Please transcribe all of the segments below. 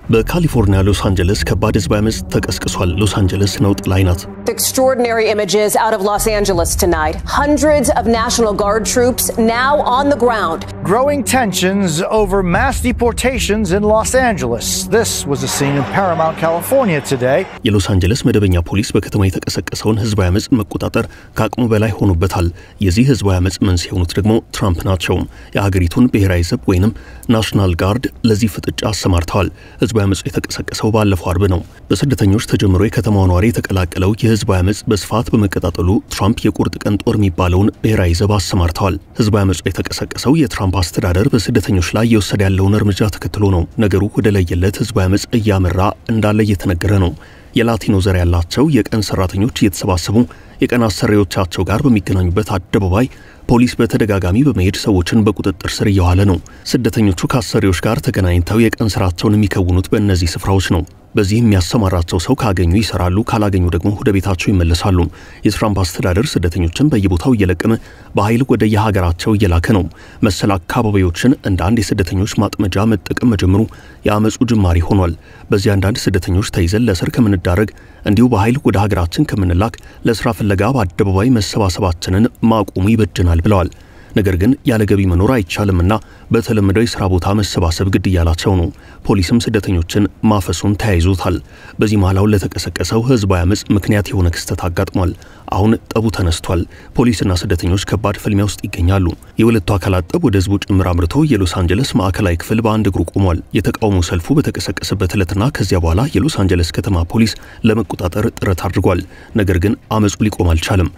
በካሊፎርኒያ ሎስ አንጀለስ ከባድ ህዝባዊ አመጽ ተቀስቅሷል። ሎስ አንጀለስ ነውጥ ላይ ናት። Extraordinary images out of Los Angeles tonight. Hundreds of National Guard troops now on the ground. Growing tensions over mass deportations in Los Angeles. This was a scene in Paramount, California today. የሎስ አንጀለስ መደበኛ ፖሊስ በከተማ የተቀሰቀሰውን ህዝባዊ አመጽ መቆጣጠር ከአቅሙ በላይ ሆኖበታል። የዚህ ህዝባዊ አመጽ መንስኤ የሆኑት ደግሞ ትራምፕ ናቸው። የሀገሪቱን ብሔራዊ ዘብ ወይንም ናሽናል ጋርድ ለዚህ ፍጥጫ አሰማርተዋል። ህዝባዊ አመጽ የተቀሰቀሰው ባለፈው አርብ ነው። በስደተኞች ተጀምሮ የከተማው ነዋሪ የተቀላቀለው የህዝባዊ አመጽ በስፋት በመቀጣጠሉ ትራምፕ የቁርጥ ቀን ጦር የሚባለውን ብሔራዊ ዘብ አሰማርተዋል። ህዝባዊ አመጽ የተቀሰቀሰው የትራምፕ አስተዳደር በስደተኞች ላይ የወሰደ ያለውን እርምጃ ተከትሎ ነው። ነገሩ ወደ ለየለት ህዝባዊ አመጽ እያመራ እንዳለ እየተነገረ ነው። የላቲኖ ዘር ያላቸው የቀን ሰራተኞች እየተሰባሰቡ የቀን አሰሪዎቻቸው ጋር በሚገናኙበት አደባባይ ፖሊስ በተደጋጋሚ በመሄድ ሰዎችን በቁጥጥር ስር እያዋለ ነው። ስደተኞቹ ከአሰሪዎች ጋር ተገናኝተው የቀን ስራቸውን የሚከውኑት በእነዚህ ስፍራዎች ነው። በዚህ የሚያሰማራቸው ሰው ካገኙ ይሰራሉ፣ ካላገኙ ደግሞ ወደ ቤታቸው ይመለሳሉ። የትራምፕ አስተዳደር ስደተኞችን በየቦታው እየለቀመ በኃይል ወደ የሀገራቸው እየላከ ነው። መሰል አካባቢዎችን እንደ አንድ የስደተኞች ማጥመጃ መጠቀም መጀመሩ የአመጹ ጅማሬ ሆኗል። በዚህ አንዳንድ ስደተኞች ተይዘን ለእስር ከምንዳረግ እንዲሁ በኃይል ወደ ሀገራችን ከምንላክ ለስራ ፍለጋ በአደባባይ መሰባሰባችንን ማቆሙ ይበጀናል ብለዋል። ነገር ግን ያለ ገቢ መኖር አይቻልምና በተለመደው የሥራ ቦታ መሰባሰብ ግድ ያላቸው ነው። ፖሊስም ስደተኞችን ማፈሱን ተያይዞታል። በዚህ መሃላው ለተቀሰቀሰው ህዝባዊ አመጽ ምክንያት የሆነ ክስተት አጋጥሟል። አሁን ጠቡ ተነስቷል። ፖሊስና ስደተኞች ከባድ ፍልሚያ ውስጥ ይገኛሉ። የሁለቱ አካላት ጠብ ወደ ህዝቡ ጭምር አምርቶ የሎስ አንጀለስ ማዕከላዊ ክፍል በአንድ እግሩ ቆሟል። የተቃውሞ ሰልፉ በተቀሰቀሰበት ዕለትና ከዚያ በኋላ የሎስ አንጀለስ ከተማ ፖሊስ ለመቆጣጠር ጥረት አድርጓል። ነገር ግን አመጹ ሊቆም አልቻለም።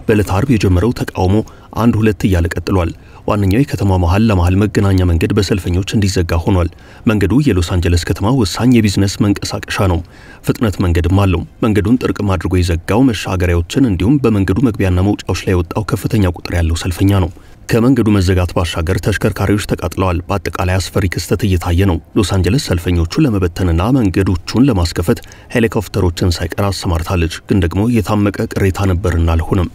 በዕለተ ዓርብ የጀመረው ተቃውሞ አንድ ሁለት እያለ ቀጥሏል። ዋነኛው የከተማ መሃል ለመሃል መገናኛ መንገድ በሰልፈኞች እንዲዘጋ ሆኗል። መንገዱ የሎስ አንጀለስ ከተማ ወሳኝ የቢዝነስ መንቀሳቀሻ ነው። ፍጥነት መንገድም አለው። መንገዱን ጥርቅም አድርጎ የዘጋው መሻገሪያዎችን እንዲሁም በመንገዱ መግቢያና መውጫዎች ላይ የወጣው ከፍተኛ ቁጥር ያለው ሰልፈኛ ነው። ከመንገዱ መዘጋት ባሻገር ተሽከርካሪዎች ተቃጥለዋል። በአጠቃላይ አስፈሪ ክስተት እየታየ ነው። ሎስ አንጀለስ ሰልፈኞቹ ለመበተንና መንገዶቹን ለማስከፈት ሄሊኮፕተሮችን ሳይቀር አሰማርታለች። ግን ደግሞ የታመቀ ቅሬታ ነበርና አልሆነም።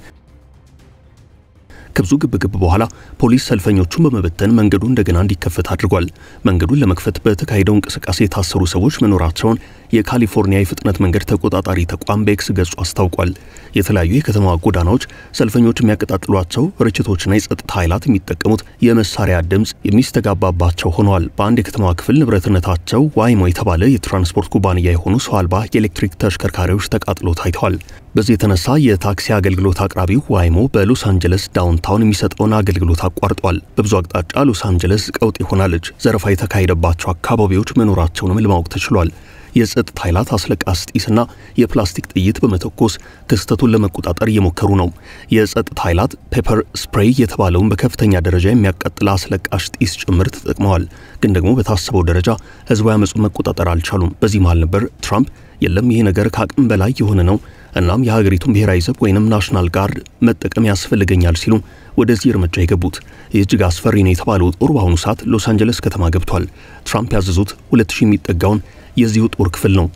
ከብዙ ግብግብ በኋላ ፖሊስ ሰልፈኞቹን በመበተን መንገዱ እንደገና እንዲከፈት አድርጓል። መንገዱን ለመክፈት በተካሄደው እንቅስቃሴ የታሰሩ ሰዎች መኖራቸውን የካሊፎርኒያ የፍጥነት መንገድ ተቆጣጣሪ ተቋም በኤክስ ገጹ አስታውቋል። የተለያዩ የከተማ ጎዳናዎች ሰልፈኞች የሚያቀጣጥሏቸው ርችቶችና የጸጥታ ኃይላት የሚጠቀሙት የመሳሪያ ድምጽ የሚስተጋባባቸው ሆነዋል። በአንድ የከተማ ክፍል ንብረትነታቸው ዋይሞ የተባለ የትራንስፖርት ኩባንያ የሆኑ ሰው አልባ የኤሌክትሪክ ተሽከርካሪዎች ተቃጥሎ ታይተዋል። በዚህ የተነሳ የታክሲ አገልግሎት አቅራቢው ዋይሞ በሎስ አንጀለስ ዳውንታውን የሚሰጠውን አገልግሎት አቋርጧል። በብዙ አቅጣጫ ሎስ አንጀለስ ቀውጥ ሆናለች። ዘረፋ የተካሄደባቸው አካባቢዎች መኖራቸውንም ለማወቅ ተችሏል። የጸጥታ ኃይላት አስለቃሽ ጢስና የፕላስቲክ ጥይት በመተኮስ ክስተቱን ለመቆጣጠር እየሞከሩ ነው። የጸጥታ ኃይላት ፔፐር ስፕሬይ የተባለውን በከፍተኛ ደረጃ የሚያቃጥል አስለቃሽ ጢስ ጭምር ተጠቅመዋል። ግን ደግሞ በታሰበው ደረጃ ህዝባዊ አመጹን መቆጣጠር አልቻሉም። በዚህ መሃል ነበር ትራምፕ የለም ይሄ ነገር ከአቅም በላይ የሆነ ነው፣ እናም የሀገሪቱን ብሔራዊ ዘብ ወይንም ናሽናል ጋርድ መጠቀም ያስፈልገኛል ሲሉ ወደዚህ እርምጃ የገቡት። እጅግ አስፈሪ ነው የተባለው ጦር በአሁኑ ሰዓት ሎስ አንጀለስ ከተማ ገብቷል። ትራምፕ ያዘዙት 2000 የሚጠጋውን የዚሁ ጦር ክፍል ነው።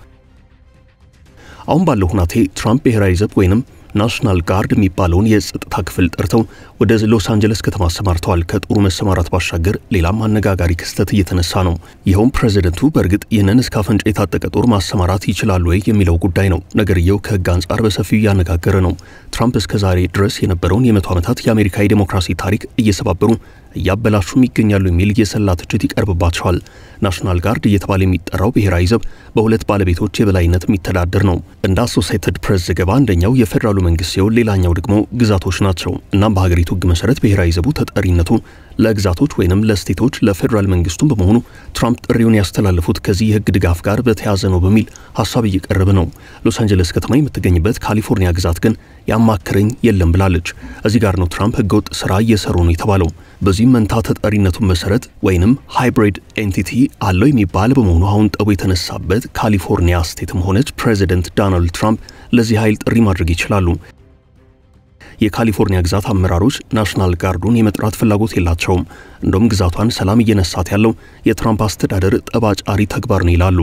አሁን ባለው ሁናቴ ትራምፕ ብሔራዊ ዘብ ወይንም ናሽናል ጋርድ የሚባለውን የጸጥታ ክፍል ጠርተው ወደ ሎስ አንጀለስ ከተማ አሰማርተዋል። ከጦሩ መሰማራት ባሻገር ሌላም አነጋጋሪ ክስተት እየተነሳ ነው። ይኸውም ፕሬዚደንቱ በእርግጥ ይህንን እስከ አፍንጫ የታጠቀ ጦር ማሰማራት ይችላሉ ወይ የሚለው ጉዳይ ነው። ነገርየው ከህግ አንጻር በሰፊው እያነጋገረ ነው። ትራምፕ እስከዛሬ ድረስ የነበረውን የ100 ዓመታት የአሜሪካ የዲሞክራሲ ታሪክ እየሰባበሩ እያበላሹም ይገኛሉ የሚል የሰላ ትችት ይቀርብባቸዋል። ናሽናል ጋርድ እየተባለ የሚጠራው ብሔራዊ ዘብ በሁለት ባለቤቶች የበላይነት የሚተዳደር ነው። እንደ አሶሲኤትድ ፕሬስ ዘገባ አንደኛው የፌደራሉ መንግስት ሲሆን ሌላኛው ደግሞ ግዛቶች ናቸው። እናም በሀገሪቱ ህግ መሰረት ብሔራዊ ዘቡ ተጠሪነቱ ለግዛቶች ወይንም ለስቴቶች ለፌደራል መንግስቱም በመሆኑ ትራምፕ ጥሪውን ያስተላለፉት ከዚህ የህግ ድጋፍ ጋር በተያያዘ ነው በሚል ሐሳብ እየቀረበ ነው። ሎስ አንጀለስ ከተማ የምትገኝበት ካሊፎርኒያ ግዛት ግን ያማከረኝ የለም ብላለች። እዚህ ጋር ነው ትራምፕ ህገወጥ ስራ እየሰሩ ነው የተባለው። በዚህ መንታ ተጠሪነቱን መሰረት ወይንም ሃይብሪድ ኤንቲቲ አለው የሚባል በመሆኑ አሁን ጠቡ የተነሳበት ካሊፎርኒያ ስቴትም ሆነች ፕሬዚደንት ዶናልድ ትራምፕ ለዚህ ኃይል ጥሪ ማድረግ ይችላሉ። የካሊፎርኒያ ግዛት አመራሮች ናሽናል ጋርዱን የመጥራት ፍላጎት የላቸውም። እንደውም ግዛቷን ሰላም እየነሳት ያለው የትራምፕ አስተዳደር ጠባጫሪ ተግባር ነው ይላሉ።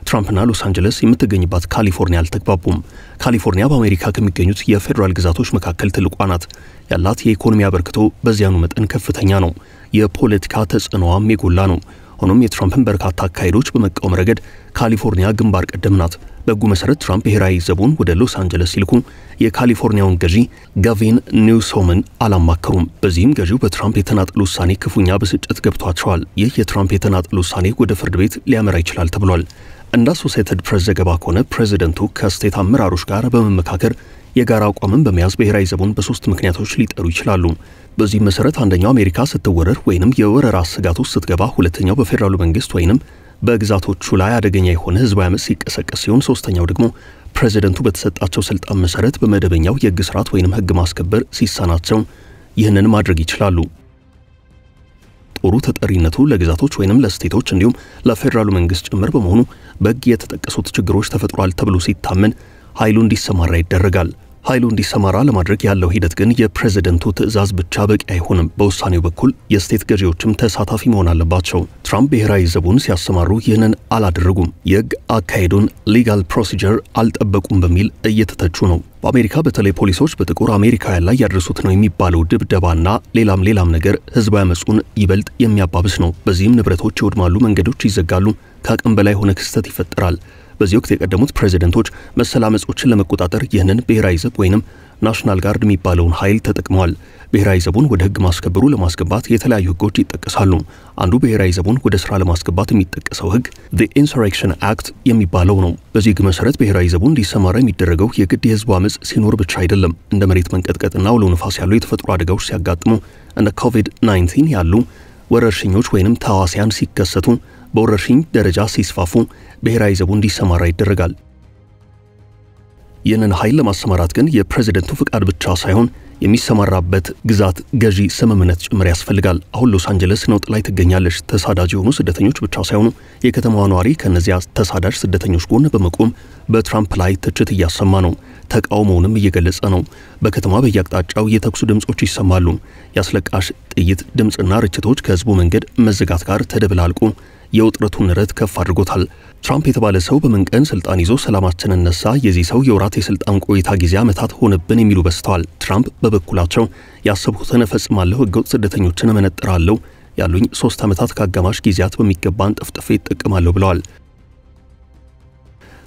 ትራምፕና ሎስ አንጀለስ የምትገኝባት ካሊፎርኒያ አልተግባቡም። ካሊፎርኒያ በአሜሪካ ከሚገኙት የፌደራል ግዛቶች መካከል ትልቋ ናት። ያላት የኢኮኖሚ አበርክቶ በዚያኑ መጠን ከፍተኛ ነው። የፖለቲካ ተጽዕኖዋም የጎላ ነው። ሆኖም የትራምፕን በርካታ አካሄዶች በመቃወም ረገድ ካሊፎርኒያ ግንባር ቀደም ናት። በሕጉ መሰረት ትራምፕ ብሔራዊ ዘቡን ወደ ሎስ አንጀለስ ሲልኩ የካሊፎርኒያውን ገዢ ጋቪን ኒውሶምን አላማከሩም። በዚህም ገዢው በትራምፕ የተናጠል ውሳኔ ክፉኛ ብስጭት ገብቷቸዋል። ይህ የትራምፕ የተናጠል ውሳኔ ወደ ፍርድ ቤት ሊያመራ ይችላል ተብሏል። እንደ አሶሲኤትድ ፕሬስ ዘገባ ከሆነ ፕሬዚደንቱ ከስቴት አመራሮች ጋር በመመካከር የጋራ አቋምን በመያዝ ብሔራዊ ዘቡን በሶስት ምክንያቶች ሊጠሩ ይችላሉ። በዚህ መሰረት አንደኛው አሜሪካ ስትወረር ወይንም የወረራ ስጋት ውስጥ ስትገባ፣ ሁለተኛው በፌደራሉ መንግስት ወይንም በግዛቶቹ ላይ አደገኛ የሆነ ህዝባዊ አመጽ ሲቀሰቀስ ሲሆን፣ ሶስተኛው ደግሞ ፕሬዚደንቱ በተሰጣቸው ስልጣን መሰረት በመደበኛው የህግ ስርዓት ወይንም ህግ ማስከበር ሲሳናቸው ይህንን ማድረግ ይችላሉ። ጦሩ ተጠሪነቱ ለግዛቶች ወይንም ለስቴቶች እንዲሁም ለፌደራሉ መንግስት ጭምር በመሆኑ በህግ የተጠቀሱት ችግሮች ተፈጥሯል ተብሎ ሲታመን ኃይሉ እንዲሰማራ ይደረጋል። ኃይሉ እንዲሰማራ ለማድረግ ያለው ሂደት ግን የፕሬዚደንቱ ትዕዛዝ ብቻ በቂ አይሆንም። በውሳኔው በኩል የስቴት ገዢዎችም ተሳታፊ መሆን አለባቸው። ትራምፕ ብሔራዊ ዘቡን ሲያሰማሩ ይህንን አላደረጉም። የህግ አካሄዱን ሊጋል ፕሮሲጀር አልጠበቁም በሚል እየተተቹ ነው። በአሜሪካ በተለይ ፖሊሶች በጥቁር አሜሪካውያን ላይ ያደረሱት ነው የሚባለው ድብደባና ሌላም ነገር ህዝባዊ አመጹን ይበልጥ የሚያባብስ ነው። በዚህም ንብረቶች ይወድማሉ፣ መንገዶች ይዘጋሉ፣ ከአቅም በላይ የሆነ ክስተት ይፈጠራል። በዚህ ወቅት የቀደሙት ፕሬዚደንቶች መሰል አመጾችን ለመቆጣጠር ይህንን ብሔራዊ ዘብ ወይንም ናሽናል ጋርድ የሚባለውን ኃይል ተጠቅመዋል። ብሔራዊ ዘቡን ወደ ህግ ማስከበሩ ለማስገባት የተለያዩ ህጎች ይጠቀሳሉ። አንዱ ብሔራዊ ዘቡን ወደ ስራ ለማስገባት የሚጠቀሰው ህግ the Insurrection Act የሚባለው ነው። በዚህ ህግ መሰረት ብሔራዊ ዘቡን እንዲሰማራ የሚደረገው የግድ የህዝቡ አመጽ ሲኖር ብቻ አይደለም። እንደ መሬት መንቀጥቀጥና አውሎ ነፋስ ያሉ የተፈጥሮ አደጋዎች ሲያጋጥሙ፣ እንደ COVID-19 ያሉ ወረርሽኞች ወይንም ተዋሲያን ሲከሰቱ፣ በወረርሽኝ ደረጃ ሲስፋፉ ብሔራዊ ዘቡ እንዲሰማራ ይደረጋል። ይህንን ኃይል ለማሰማራት ግን የፕሬዚደንቱ ፍቃድ ብቻ ሳይሆን የሚሰማራበት ግዛት ገዢ ስምምነት ጭምር ያስፈልጋል። አሁን ሎስ አንጀለስ ነውጥ ላይ ትገኛለች። ተሳዳጅ የሆኑ ስደተኞች ብቻ ሳይሆኑ የከተማዋ ነዋሪ ከነዚያ ተሳዳጅ ስደተኞች ጎን በመቆም በትራምፕ ላይ ትችት እያሰማ ነው። ተቃውሞውንም እየገለጸ ነው። በከተማ በየአቅጣጫው የተኩስ ድምጾች ይሰማሉ። ያስለቃሽ ጥይት ድምጽና ርችቶች ከህዝቡ መንገድ መዘጋት ጋር ተደብላልቁ የውጥረቱን ንረት ከፍ አድርጎታል። ትራምፕ የተባለ ሰው በመንቀን ስልጣን ይዞ ሰላማችንን ነሳ፣ የዚህ ሰው የወራት የስልጣን ቆይታ ጊዜ ዓመታት ሆነብን የሚሉ በስተዋል። ትራምፕ በበኩላቸው ያሰብኩትን እፈጽማለሁ፣ ህገወጥ ስደተኞችን እመነጥራለሁ፣ ያሉኝ 3 ዓመታት ከአጋማሽ ጊዜያት በሚገባን ጥፍጥፌ እጠቀማለሁ ብለዋል።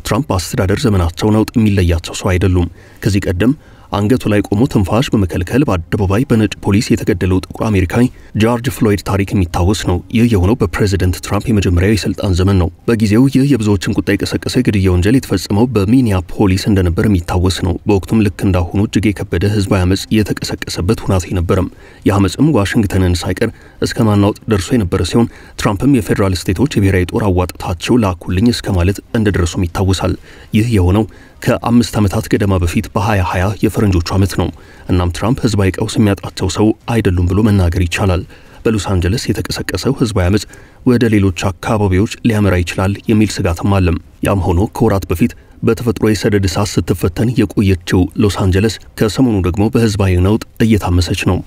ትራምፕ በአስተዳደር ዘመናቸው ነውጥ የሚለያቸው ሰው አይደሉም። ከዚህ ቀደም አንገቱ ላይ ቆሞ ትንፋሽ በመከልከል በአደባባይ በነጭ ፖሊስ የተገደለው ጥቁር አሜሪካዊ ጆርጅ ፍሎይድ ታሪክ የሚታወስ ነው። ይህ የሆነው በፕሬዚደንት ትራምፕ የመጀመሪያው የስልጣን ዘመን ነው። በጊዜው ይህ የብዙዎችን ቁጣ የቀሰቀሰ ግድያ ወንጀል የተፈጸመው በሚኒያፖሊስ እንደነበር የሚታወስ ነው። በወቅቱም ልክ እንዳሁኑ እጅግ የከበደ ህዝባዊ አመጽ የተቀሰቀሰበት ሁናቴ ነበረም። የአመጽም ዋሽንግተንን ሳይቀር እስከ ማናወጥ ደርሶ የነበረ ሲሆን ትራምፕም የፌዴራል ስቴቶች የብሔራዊ ጦር አዋጥታቸው ላኩልኝ እስከ ማለት እንደደረሱም ይታወሳል። ይህ የሆነው ከ5 ዓመታት ገደማ በፊት በ2020 የፈረንጆቹ ዓመት ነው። እናም ትራምፕ ህዝባዊ ቀውስ የሚያጣቸው ሰው አይደሉም ብሎ መናገር ይቻላል። በሎስ አንጀለስ የተቀሰቀሰው ህዝባዊ አመጽ ወደ ሌሎች አካባቢዎች ሊያመራ ይችላል የሚል ስጋትም አለም። ያም ሆኖ ከወራት በፊት በተፈጥሮ የሰደድ እሳት ስትፈተን የቆየችው ሎስ አንጀለስ ከሰሞኑ ደግሞ በህዝባዊ ነውጥ እየታመሰች ነው።